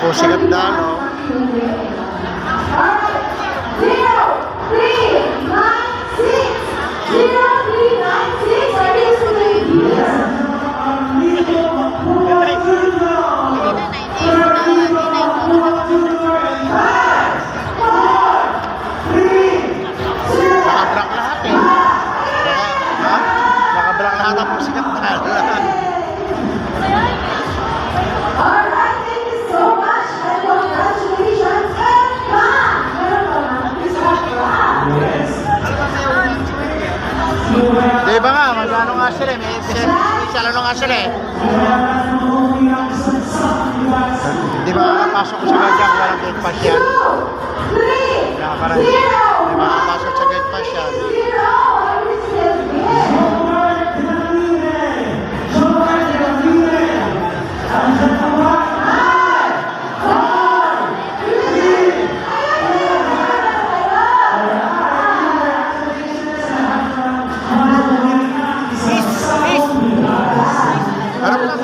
po si Gandalo. Naka-block lahat eh. Naka-block lahat ang po si Gandalo. Di ba nga, magano nga sila eh. May salano nga sila eh. Di ba makapasok sa gadyak, walang gate pass yan. Di ba makapasok sa gate pass yan.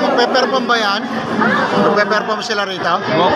Magpe-perform ba yan? Magpe-perform sila rito? Oo.